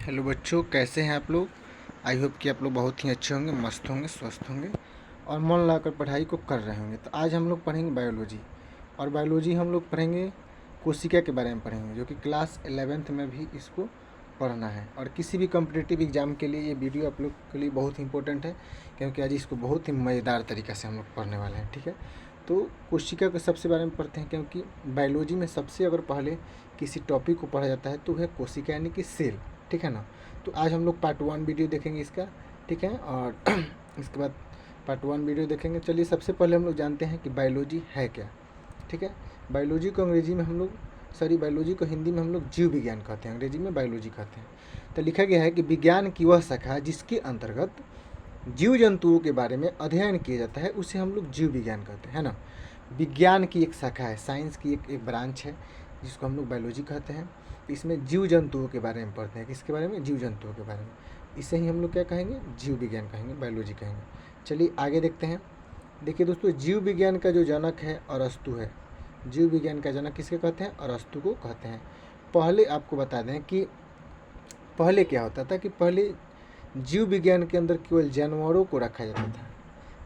Hello बच्चों, कैसे हैं आप लोग। आई होप कि आप लोग बहुत ही अच्छे होंगे, मस्त होंगे, स्वस्थ होंगे और मन लगाकर पढ़ाई को कर रहे होंगे। तो आज हम लोग पढ़ेंगे बायोलॉजी। और बायोलॉजी हम लोग पढ़ेंगे कोशिका के बारे में पढ़ेंगे, जो कि क्लास 11th में भी इसको पढ़ना है। और किसी भी कॉम्पिटिटिव एग्जाम के लिए ये वीडियो आप लोग के लिए बहुत ही इंपॉर्टेंट है, क्योंकि आज इसको बहुत ही मज़ेदार तरीक़े से हम लोग पढ़ने वाले हैं। ठीक है, तो कोशिका के सबसे बारे में पढ़ते हैं, क्योंकि बायोलॉजी में सबसे अगर पहले किसी टॉपिक को पढ़ा जाता है तो है कोशिका यानी कि सेल। ठीक है ना। तो आज हम लोग पार्ट 1 वीडियो देखेंगे इसका। ठीक है, और इसके बाद पार्ट 1 वीडियो देखेंगे। चलिए, सबसे पहले हम लोग जानते हैं कि बायोलॉजी है क्या। ठीक है, बायोलॉजी को अंग्रेजी में हम लोग बायोलॉजी को हिंदी में हम लोग जीव विज्ञान कहते हैं, अंग्रेजी में बायोलॉजी कहते हैं। तो लिखा गया है कि विज्ञान की वह शाखा जिसके अंतर्गत जीव जंतुओं के बारे में अध्ययन किया जाता है, उसे हम लोग जीव विज्ञान कहते हैं ना। विज्ञान की एक शाखा है, साइंस की एक ब्रांच है, जिसको हम लोग बायोलॉजी कहते हैं। इसमें जीव जंतुओं के बारे में पढ़ते हैं। किसके बारे में? जीव जंतुओं के बारे में। इसे ही हम लोग क्या कहेंगे? जीव विज्ञान कहेंगे, बायोलॉजी कहेंगे। चलिए आगे देखते हैं। देखिए दोस्तों, जीव विज्ञान का जो जनक है अरस्तु है। जीव विज्ञान का जनक किसके कहते हैं? अरस्तु को कहते हैं। पहले आपको बता दें कि पहले क्या होता था कि पहले जीव विज्ञान के अंदर केवल जानवरों को रखा जाता था।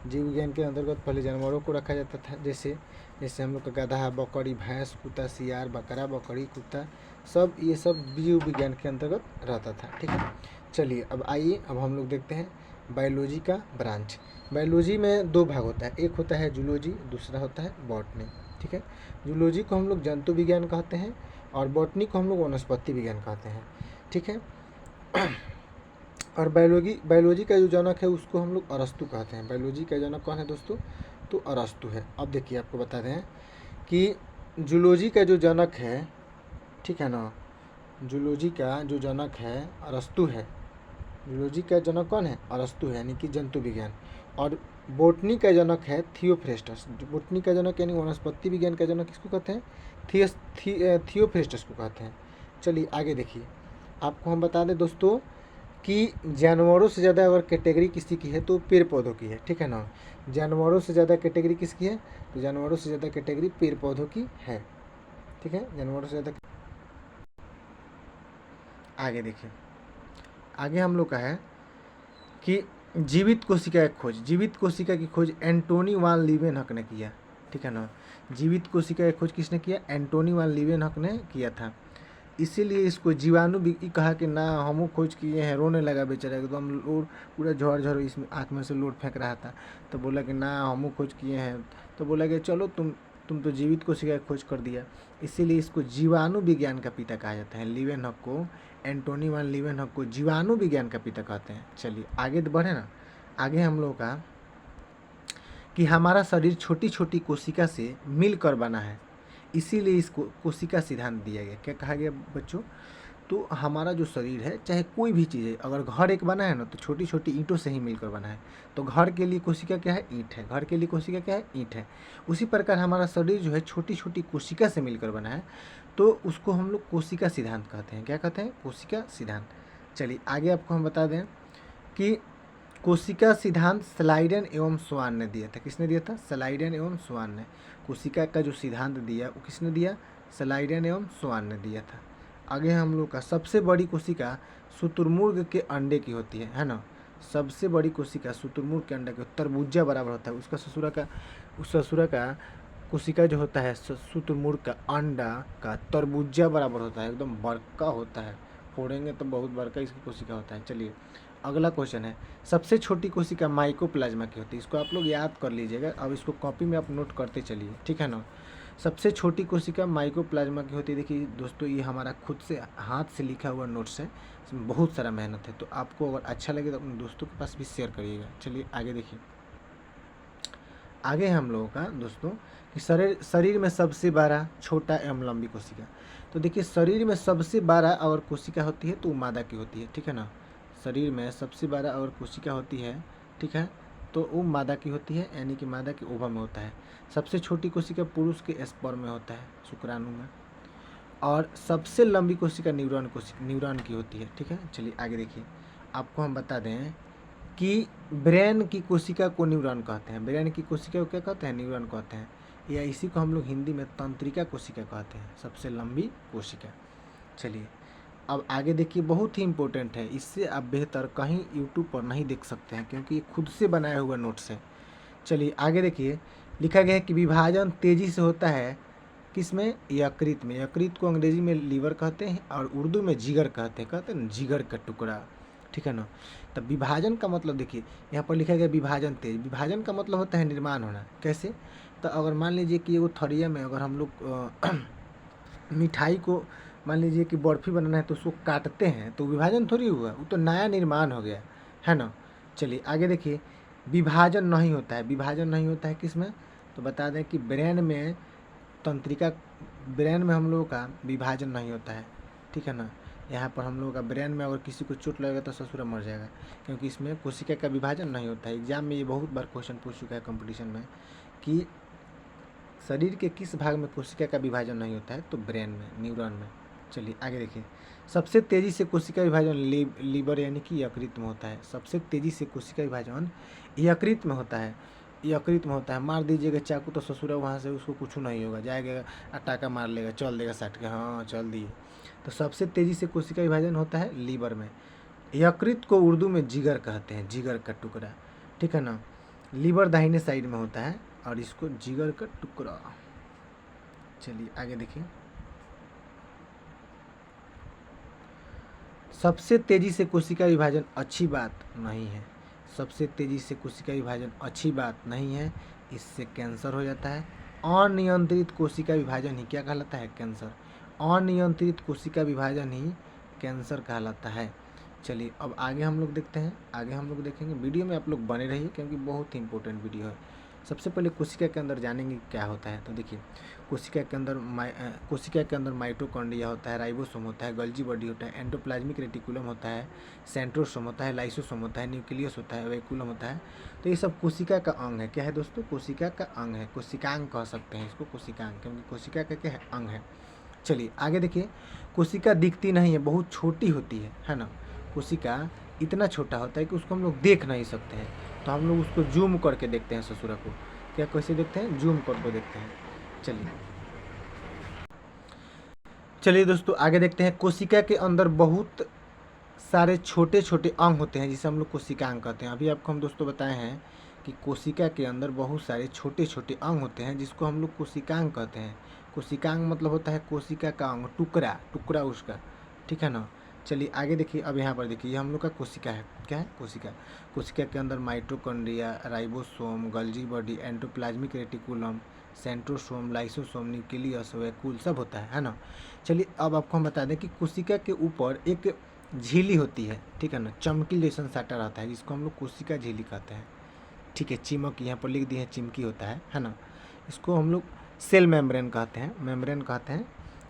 जीव विज्ञान के अंतर्गत पहले जानवरों को रखा जाता था, जैसे हम लोग का गधा, बकरी, भैंस, कुत्ता, सियार, बकरा, बकरी, कुत्ता, सब ये सब जीव विज्ञान के अंतर्गत रहता था। ठीक है, चलिए अब आइए, अब हम लोग देखते हैं बायोलॉजी का ब्रांच। बायोलॉजी में दो भाग होता है, एक होता है जूलॉजी, दूसरा होता है बॉटनी। ठीक है, जूलॉजी को हम लोग जंतु विज्ञान कहते हैं और बॉटनी को हम लोग वनस्पति विज्ञान कहते हैं। ठीक है, और बायोलॉजी का जो जनक है उसको हम लोग अरस्तु कहते हैं। बायोलॉजी का जनक कौन है दोस्तों? तो अरस्तु है। अब देखिए, आपको बता दें कि जूलॉजी का जो जनक है, ठीक है ना, जूलॉजी का जो जनक है अरस्तु है। जूलॉजी का जनक कौन है? अरस्तु है, यानी कि जंतु विज्ञान। और बोटनी का जनक है थियोफ्रेस्टस। बोटनी का जनक यानी वनस्पति विज्ञान का जनक किसको कहते हैं? थियोफ्रेस्टस को कहते हैं। चलिए आगे देखिए, आपको हम बता दें दोस्तों कि जानवरों से ज़्यादा अगर कैटेगरी किसी की है तो पेड़ पौधों की है। ठीक है ना, जानवरों से ज़्यादा कैटेगरी किसकी है? तो जानवरों से ज़्यादा कैटेगरी पेड़ पौधों की है। ठीक है, जानवरों से ज़्यादा। आगे देखिए, आगे हम लोग का है कि जीवित कोशिका की खोज। जीवित कोशिका की खोज एंटोनी वान लीवेनहॉक ने किया। ठीक है ना, जीवित कोशिका की खोज किसने किया? एंटोनी वान लीवेनहॉक ने किया था। इसीलिए इसको जीवाणु भी कहा कि ना, हम खोज किए हैं। रोने लगा बेचारा, एकदम लोड पूरा झड़ इसमें आँख में से लोड फेंक रहा था। तो बोला कि ना, हम खोज किए हैं। तो बोला कि चलो तुम तो जीवित कोशिका की खोज कर दिया। इसीलिए इसको जीवाणु विज्ञान का पिता कहा जाता है। लीवेनहॉक को, एंटोनी वान लीवेनहॉक को जीवाणु विज्ञान का पिता कहते हैं। चलिए आगे तो बढ़े ना। आगे हम लोग का कि हमारा शरीर छोटी छोटी कोशिका से मिलकर बना है, इसीलिए इसको कोशिका सिद्धांत दिया गया। क्या कहा गया बच्चों? तो हमारा जो शरीर है, चाहे कोई भी चीज़ है, अगर घर एक बना है ना, तो छोटी छोटी ईंटों से ही मिलकर बना है। तो घर के लिए कोशिका क्या है? ईंट है। घर के लिए कोशिका क्या है? ईंट है। उसी प्रकार हमारा शरीर जो है छोटी छोटी कोशिका से मिलकर बना है, तो उसको हम लोग कोशिका सिद्धांत कहते हैं। क्या कहते हैं? कोशिका सिद्धांत। चलिए आगे आपको हम बता दें कि कोशिका सिद्धांत स्लाइडेन एवं स्वान ने दिया था। किसने दिया था? स्लाइडेन एवं स्वान ने। कोशिका का जो सिद्धांत दिया वो किसने दिया? स्लाइडेन एवं स्वान ने दिया था। आगे हम लोग का सबसे बड़ी कोशिका शुतुरमुर्ग के अंडे की होती है ना। सबसे बड़ी कोशिका शुतुरमुर्ग के अंडे के तरबूजा बराबर होता है। उसका ससुरा का कोशिका जो होता है शुतुरमुर्ग का अंडा का तरबूजा बराबर होता है, एकदम बड़का होता है। फोड़ेंगे तो बहुत बड़का इसकी कोशिका होता है। चलिए अगला क्वेश्चन है, सबसे छोटी कोशिका माइकोप्लाज्मा की होती है। इसको आप लोग याद कर लीजिएगा। अब इसको कॉपी में आप नोट करते चलिए। ठीक है ना, सबसे छोटी कोशिका माइकोप्लाज्मा की होती है। देखिए दोस्तों, ये हमारा खुद से हाथ से लिखा हुआ नोट्स है, इसमें बहुत सारा मेहनत है। तो आपको अगर अच्छा लगे तो अपने दोस्तों के पास भी शेयर करिएगा। चलिए आगे देखिए, आगे हम लोगों का दोस्तों कि शरीर में सबसे बड़ा, छोटा एवं लंबी कोशिका। तो देखिए, शरीर में सबसे बड़ा अगर कोशिका होती है तो वो मादा की होती है। ठीक है ना, शरीर में सबसे बड़ा अगर कोशिका होती है, ठीक है, तो वो मादा की होती है, यानी कि मादा के ओवा में होता है। सबसे छोटी कोशिका पुरुष के स्पर्म में होता है, शुक्राणु में। और सबसे लंबी कोशिका न्यूरॉन की होती है। ठीक है, चलिए आगे देखिए, आपको हम बता दें कि ब्रेन की कोशिका को न्यूरॉन कहते हैं। ब्रेन की कोशिका को क्या कहते हैं? न्यूरॉन कहते हैं। या इसी को हम लोग हिंदी में तंत्रिका कोशिका कहते हैं, सबसे लंबी कोशिका। चलिए अब आगे देखिए, बहुत ही इम्पोर्टेंट है, इससे आप बेहतर कहीं यूट्यूब पर नहीं देख सकते हैं क्योंकि ये खुद से बनाया हुआ नोट्स है। चलिए आगे देखिए, लिखा गया है कि विभाजन तेजी से होता है किसमें, यकृत में। यकृत को अंग्रेजी में लीवर कहते हैं और उर्दू में जिगर कहते हैं ना, जिगर का टुकड़ा, ठीक है ना। तब विभाजन का मतलब देखिए, यहाँ पर लिखा गया विभाजन तेज। विभाजन का मतलब होता है निर्माण होना। कैसे, तो अगर मान लीजिए कि वो थरिया में अगर हम लोग मिठाई को, मान लीजिए कि बर्फ़ी बनाना है तो उसको काटते हैं तो विभाजन थोड़ी हुआ, वो तो नया निर्माण हो गया, है ना। चलिए आगे देखिए, विभाजन नहीं होता है। विभाजन नहीं होता है किसमें, तो बता दें कि ब्रेन में, तंत्रिका, ब्रेन में हम लोगों का विभाजन नहीं होता है, ठीक है ना। यहाँ पर हम लोगों का ब्रेन में अगर किसी को चोट लगेगा तो ससुरा मर जाएगा, क्योंकि इसमें कोशिका का विभाजन नहीं होता है। एग्जाम में ये बहुत बार क्वेश्चन पूछ चुका है कंपटीशन में कि शरीर के किस भाग में कोशिका का विभाजन नहीं होता है, तो ब्रेन में, न्यूरॉन में। चलिए आगे देखिए, सबसे तेज़ी से कोशिका विभाजन लीवर यानी कि यकृत में होता है। सबसे तेज़ी से कोशिका विभाजन यकृत में होता है, यकृत में होता है। मार दीजिएगा चाकू तो ससुरा वहाँ से उसको कुछ नहीं होगा, जाएगा अटाका मार लेगा, चल देगा साट के, हाँ चल दिए। तो सबसे तेज़ी से कोशिका विभाजन होता है लीवर में। यकृत को उर्दू में जिगर कहते हैं, जिगर का टुकड़ा, ठीक है ना। लीवर दाहिने साइड में होता है और इसको जिगर का टुकड़ा। चलिए आगे देखिए, सबसे तेज़ी से कोशिका विभाजन अच्छी बात नहीं है। सबसे तेज़ी से कोशिका विभाजन अच्छी बात नहीं है, इससे कैंसर हो जाता है। अनियंत्रित कोशिका विभाजन ही क्या कहलाता है, कैंसर। अनियंत्रित कोशिका विभाजन ही कैंसर कहलाता है। चलिए अब आगे हम लोग देखते हैं, आगे हम लोग देखेंगे। वीडियो में आप लोग बने रहिए क्योंकि बहुत ही इंपॉर्टेंट वीडियो है। सबसे पहले कोशिका के अंदर जानेंगे क्या होता है। तो देखिए, कोशिका के अंदर माइटोकॉन्ड्रिया होता है, राइबोसोम होता है, गोल्जी बॉडी होता है, एंडोप्लाज्मिक रेटिकुलम होता है, सेंट्रोसोम होता है, लाइसोसोम होता है, न्यूक्लियस होता है, वेहिकुलम होता है। तो ये सब कोशिका का अंग है। क्या है दोस्तों, कोशिका का अंग है। कोशिकांग कह सकते हैं इसको, कोशिकांग, क्योंकि कोशिका का क्या है, अंग है। चलिए आगे देखिए, कोशिका दिखती नहीं है, बहुत छोटी होती है ना। कोशिका इतना छोटा होता है कि उसको हम लोग देख नहीं सकते हैं, तो हम लोग उसको जूम करके देखते हैं ससुरा को। क्या कैसे देखते हैं, जूम करके देखते हैं। चलिए दोस्तों आगे देखते हैं। कोशिका के अंदर बहुत सारे छोटे छोटे अंग होते हैं जिसे हम लोग कोशिकांग कहते हैं। अभी आपको हम दोस्तों बताए हैं कि कोशिका के अंदर बहुत सारे छोटे छोटे अंग होते हैं जिसको हम लोग कोशिकांग कहते हैं। कोशिकांग मतलब होता है कोशिका का अंग, टुकड़ा, टुकड़ा उसका, ठीक है ना। चलिए आगे देखिए, अब यहाँ पर देखिए, ये हम लोग का कोशिका है। क्या है, कोशिका। कोशिका के अंदर mitochondria, ribosome, Golgi body, endoplasmic reticulum, centrosome, lysosome, nucleus, vacuole सब होता है ना। चलिए अब आपको हम बता दें कि कोशिका के ऊपर एक झिल्ली होती है, ठीक है ना, चमकी जैसा साटा रहता है जिसको हम लोग कोशिका झिल्ली कहते हैं, ठीक है। चिमक यहाँ पर लिख दिए हैं, चिमकी होता है ना। इसको हम लोग सेल मेम्ब्रेन कहते हैं, मेम्ब्रेन कहते हैं,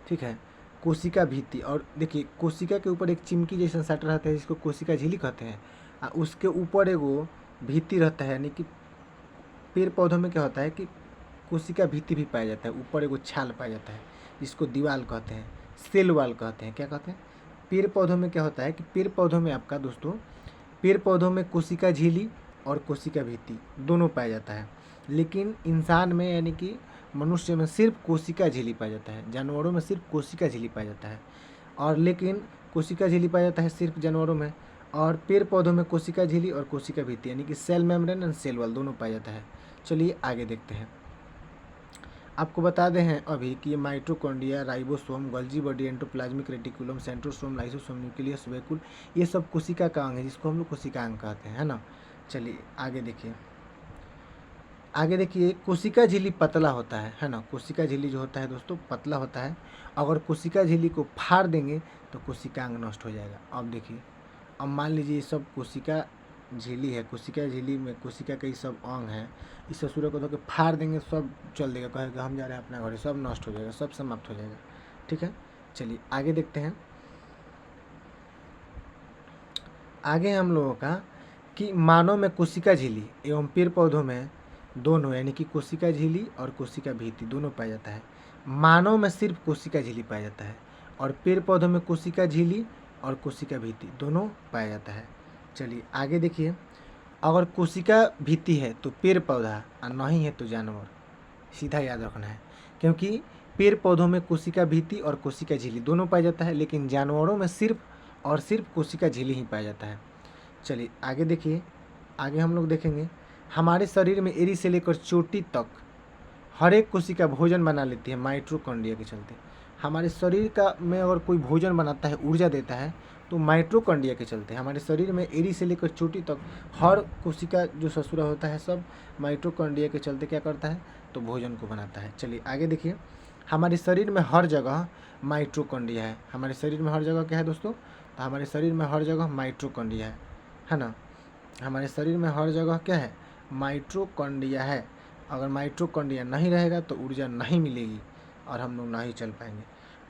ठीक है। कोशिका भित्ति, और देखिए कोशिका के ऊपर एक चिमकी जैसा साटा रहता है जिसको कोशिका झिल्ली कहते हैं, और उसके ऊपर एगो भित्ति रहता है। यानी कि पेड़ पौधों में क्या होता है कि कोशिका भित्ति भी पाया जाता है, ऊपर एगो छाल पाया जाता है जिसको दीवाल कहते हैं, सेल वाल कहते हैं। क्या कहते हैं, पेड़ पौधों में क्या होता है कि पेड़ पौधों में आपका दोस्तों, पेड़ पौधों में कोशिका झिल्ली और कोशिका भित्ति दोनों पाया जाता है, लेकिन इंसान में यानी कि मनुष्य में सिर्फ कोशिका झिल्ली पाया जाता है। जानवरों में सिर्फ कोशिका झिल्ली पाया जाता है, और लेकिन कोशिका झिल्ली पाया जाता है सिर्फ जानवरों में, और पेड़ पौधों में कोशिका झिल्ली और कोशिका भित्ति यानी कि cell membrane and cell wall दोनों पाया जाता है। चलिए आगे देखते हैं। आपको बता दें हैं अभी कि ये mitochondria, ribosome, Golgi body, endoplasmic reticulum, centrosome, lysosome, nucleus, vacuole, ये सब कोशिका का अंग है जिसको हम लोग कोशिकांग कहते हैं, है ना। चलिए आगे देखिए, आगे देखिए, कोशिका झिल्ली पतला होता है ना। कोशिका झिल्ली जो होता है दोस्तों पतला होता है। अगर कोशिका झिल्ली को फाड़ देंगे तो कोशिकांग नष्ट हो जाएगा। अब देखिए, अब मान लीजिए ये सब कोशिका झिल्ली है, कोशिका झिल्ली में कोशिका के सब अंग हैं, इस ससुर को धो के फाड़ देंगे, सब चल देगा, कहेगा हम जा रहे हैं अपना घर, सब नष्ट हो जाएगा, सब समाप्त हो जाएगा, ठीक है। चलिए आगे देखते हैं। आगे हम लोगों का कि मानव में कोशिका झिल्ली एवं पेड़ पौधों में दोनों यानी कि कोशिका झिल्ली और कोशिका भित्ति दोनों पाया जाता है। मानव में सिर्फ कोशिका झिल्ली पाया जाता है, और पेड़ पौधों में कोशिका झिल्ली और कोशिका भित्ति दोनों पाया जाता है। चलिए आगे देखिए, अगर कोशिका भित्ति है तो पेड़ पौधा और नहीं है तो जानवर, सीधा याद रखना है, क्योंकि पेड़ पौधों में कोशिका भित्ति और कोशिका झिल्ली दोनों पाया जाता है, लेकिन जानवरों में सिर्फ और सिर्फ कोशिका झिल्ली ही पाया जाता है। चलिए आगे देखिए, आगे हम लोग देखेंगे हमारे शरीर में एड़ी से लेकर चोटी तक हर एक कोशिका भोजन बना लेती है माइटोकॉन्ड्रिया के चलते। हमारे शरीर का में अगर कोई भोजन बनाता है, ऊर्जा देता है, तो माइटोकॉन्ड्रिया के चलते हमारे शरीर में एड़ी से लेकर चोटी तक हर कोशिका जो ससुरा होता है सब माइटोकॉन्ड्रिया के चलते क्या करता है, तो भोजन को बनाता है। चलिए आगे देखिए, हमारे शरीर में हर जगह माइटोकॉन्ड्रिया है। हमारे शरीर में हर जगह क्या है दोस्तों, तो हमारे शरीर में हर जगह माइटोकॉन्ड्रिया है ना। हमारे शरीर में हर जगह क्या है, माइटोकॉन्ड्रिया है। अगर माइटोकॉन्ड्रिया नहीं रहेगा तो ऊर्जा नहीं मिलेगी और हम लोग नहीं चल पाएंगे।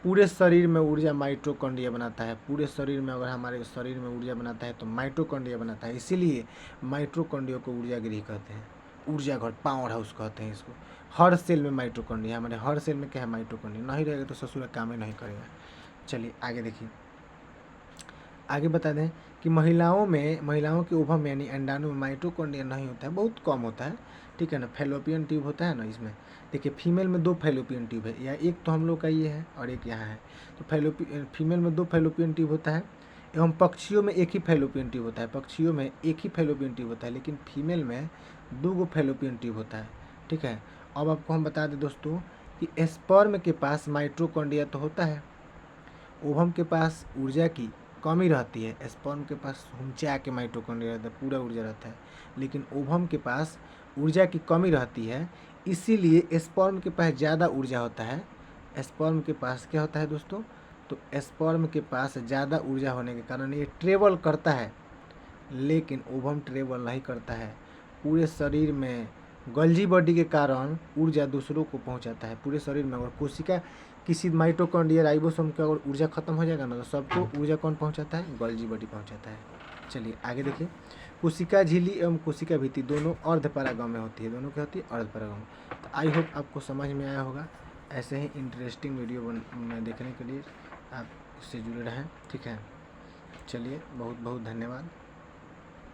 पूरे शरीर में ऊर्जा माइटोकॉन्ड्रिया बनाता है। पूरे शरीर में अगर हमारे शरीर में ऊर्जा बनाता है तो माइटोकॉन्ड्रिया बनाता है। इसीलिए माइटोकॉन्ड्रिया को ऊर्जा गृह कहते हैं, ऊर्जा घर, पावर हाउस कहते हैं इसको। हर सेल में माइटोकॉन्ड्रिया, हमारे हर सेल में क्या है, माइटोकॉन्ड्रिया। नहीं रहेगा तो ससुर काम ही नहीं करेगा। चलिए आगे देखिए, आगे बता दें कि महिलाओं के ओवम यानी अंडाणु में माइटोकॉन्ड्रिया नहीं होता है, बहुत कम होता है, ठीक है ना। फैलोपियन ट्यूब होता है ना इसमें। देखिए फीमेल में 2 फैलोपियन ट्यूब है, या एक तो हम लोग का ये है और एक यहाँ है। तो फीमेल में 2 फैलोपियन ट्यूब होता है, एवं पक्षियों में एक ही फैलोपियन ट्यूब होता है। पक्षियों में एक ही फैलोपियन ट्यूब होता है, लेकिन फीमेल में 2 फैलोपियन ट्यूब होता है, ठीक है। अब आपको हम बता दें दोस्तों कि स्पर्म के पास माइटोकॉन्ड्रिया तो होता है, ओवम के पास ऊर्जा की कमी रहती है। स्पर्म के पास हुंचा के माइटोकॉन्ड्रिया रहता है, पूरा ऊर्जा रहता है, लेकिन ओवम के पास ऊर्जा की कमी रहती है। इसीलिए स्पर्म के पास ज़्यादा ऊर्जा होता है। स्पर्म के पास क्या होता है दोस्तों, तो स्पर्म के पास ज़्यादा ऊर्जा होने के कारण ये ट्रेवल करता है, लेकिन ओवम ट्रेवल नहीं करता है। पूरे शरीर में गल्जी बॉडी के कारण ऊर्जा दूसरों को पहुंचाता है। पूरे शरीर में अगर कोशिका किसी माइटोकॉन्ड्रिया राइबोसोम का अगर ऊर्जा खत्म हो जाएगा ना, तो सबको ऊर्जा कौन पहुंचाता है, गल्जी बॉडी पहुंचाता है। चलिए आगे देखिए, कोशिका झिल्ली एवं कोशिका भित्ति दोनों अर्धपरागम में होती है। दोनों क्या होती है, अर्धपरागम। तो आई होप आपको समझ में आया होगा। ऐसे ही इंटरेस्टिंग वीडियो में देखने के लिए आप इससे जुड़े रहें, ठीक है। चलिए बहुत बहुत धन्यवाद।